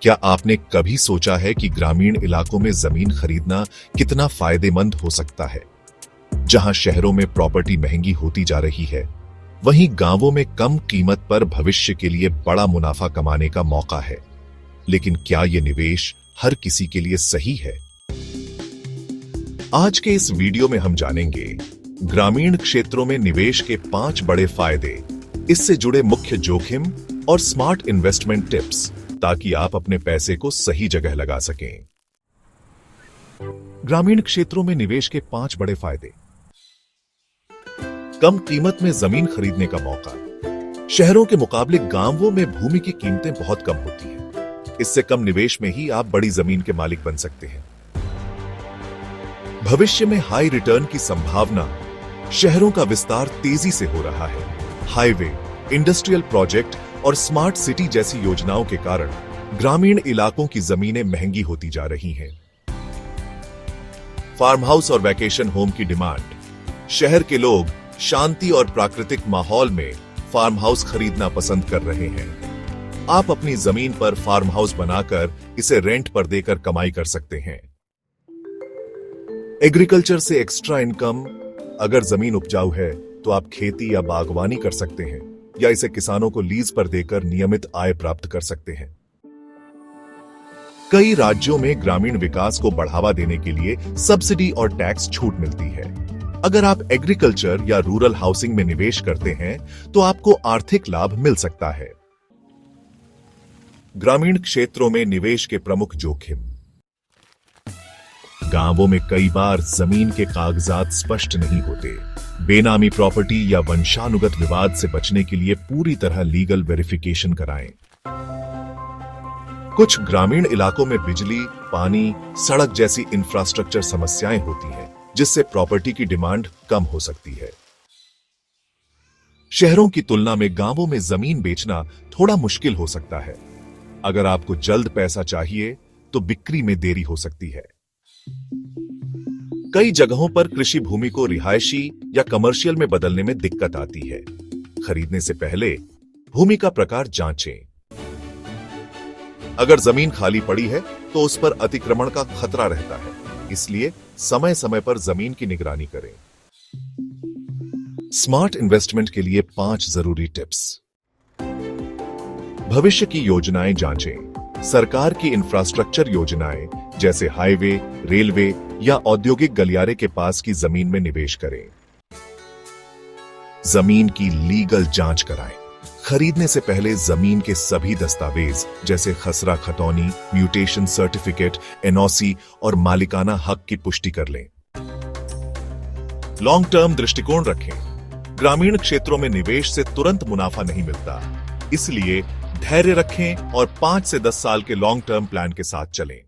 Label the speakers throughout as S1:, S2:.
S1: क्या आपने कभी सोचा है कि ग्रामीण इलाकों में जमीन खरीदना कितना फायदेमंद हो सकता है? जहां शहरों में प्रॉपर्टी महंगी होती जा रही है, वहीं गांवों में कम कीमत पर भविष्य के लिए बड़ा मुनाफा कमाने का मौका है। लेकिन क्या यह निवेश हर किसी के लिए सही है? आज के इस वीडियो में हम जानेंगे ग्रामीण क्षेत्रों में निवेश के 5 बड़े फायदे, इससे जुड़े मुख्य जोखिम और स्मार्ट इन्वेस्टमेंट टिप्स, ताकि आप अपने पैसे को सही जगह लगा सकें। ग्रामीण क्षेत्रों में निवेश के 5 बड़े फायदे। कम कीमत में जमीन खरीदने का मौका। शहरों के मुकाबले गांवों में भूमि की कीमतें बहुत कम होती हैं। इससे कम निवेश में ही आप बड़ी जमीन के मालिक बन सकते हैं। भविष्य में हाई रिटर्न की संभावना। शहरों का विस्तार तेजी से हो रहा है। हाईवे, इंडस्ट्रियल प्रोजेक्ट और स्मार्ट सिटी जैसी योजनाओं के कारण ग्रामीण इलाकों की जमीनें महंगी होती जा रही हैं। फार्म हाउस और वैकेशन होम की डिमांड। शहर के लोग शांति और प्राकृतिक माहौल में फार्म हाउस खरीदना पसंद कर रहे हैं। आप अपनी जमीन पर फार्म हाउस बनाकर इसे रेंट पर देकर कमाई कर सकते हैं। एग्रीकल्चर से एक्स्ट्रा इनकम। अगर जमीन उपजाऊ है तो आप खेती या बागवानी कर सकते हैं, या इसे किसानों को लीज पर देकर नियमित आय प्राप्त कर सकते हैं। कई राज्यों में ग्रामीण विकास को बढ़ावा देने के लिए सब्सिडी और टैक्स छूट मिलती है। अगर आप एग्रीकल्चर या रूरल हाउसिंग में निवेश करते हैं तो आपको आर्थिक लाभ मिल सकता है। ग्रामीण क्षेत्रों में निवेश के प्रमुख जोखिम। गांवों में कई बार जमीन के कागजात स्पष्ट नहीं होते। बेनामी प्रॉपर्टी या वंशानुगत विवाद से बचने के लिए पूरी तरह लीगल वेरिफिकेशन कराएं। कुछ ग्रामीण इलाकों में बिजली, पानी, सड़क जैसी इंफ्रास्ट्रक्चर समस्याएं होती हैं, जिससे प्रॉपर्टी की डिमांड कम हो सकती है। शहरों की तुलना में गांवों में जमीन बेचना थोड़ा मुश्किल हो सकता है। अगर आपको जल्द पैसा चाहिए तो बिक्री में देरी हो सकती है। कई जगहों पर कृषि भूमि को रिहायशी या कमर्शियल में बदलने में दिक्कत आती है। खरीदने से पहले भूमि का प्रकार जांचें। अगर जमीन खाली पड़ी है तो उस पर अतिक्रमण का खतरा रहता है, इसलिए समय समय पर जमीन की निगरानी करें। स्मार्ट इन्वेस्टमेंट के लिए 5 जरूरी टिप्स। भविष्य की योजनाएं जांचें। सरकार की इंफ्रास्ट्रक्चर योजनाएं जैसे हाईवे, रेलवे या औद्योगिक गलियारे के पास की जमीन में निवेश करें। जमीन की लीगल जांच कराएं। खरीदने से पहले जमीन के सभी दस्तावेज जैसे खसरा खतौनी, म्यूटेशन सर्टिफिकेट, एनओसी और मालिकाना हक की पुष्टि कर लें। लॉन्ग टर्म दृष्टिकोण रखें। ग्रामीण क्षेत्रों में निवेश से तुरंत मुनाफा नहीं मिलता, इसलिए धैर्य रखें और 5 से 10 साल के लॉन्ग टर्म प्लान के साथ चलें।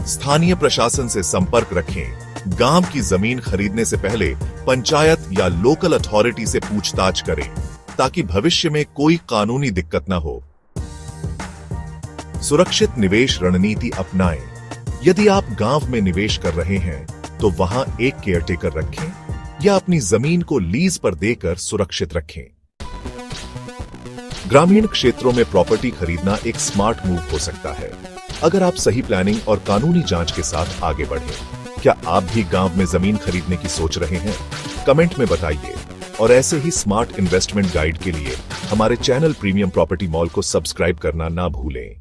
S1: स्थानीय प्रशासन से संपर्क रखें। गांव की जमीन खरीदने से पहले पंचायत या लोकल अथॉरिटी से पूछताछ करें, ताकि भविष्य में कोई कानूनी दिक्कत न हो। सुरक्षित निवेश रणनीति अपनाएं। यदि आप गांव में निवेश कर रहे हैं तो वहां एक केयरटेकर रखें या अपनी जमीन को लीज पर देकर सुरक्षित रखें। ग्रामीण क्षेत्रों में प्रॉपर्टी खरीदना एक स्मार्ट मूव हो सकता है, अगर आप सही प्लानिंग और कानूनी जांच के साथ आगे बढ़ें। क्या आप भी गांव में जमीन खरीदने की सोच रहे हैं? कमेंट में बताइए। और ऐसे ही स्मार्ट इन्वेस्टमेंट गाइड के लिए हमारे चैनल प्रीमियम प्रॉपर्टी मॉल को सब्सक्राइब करना ना भूलें।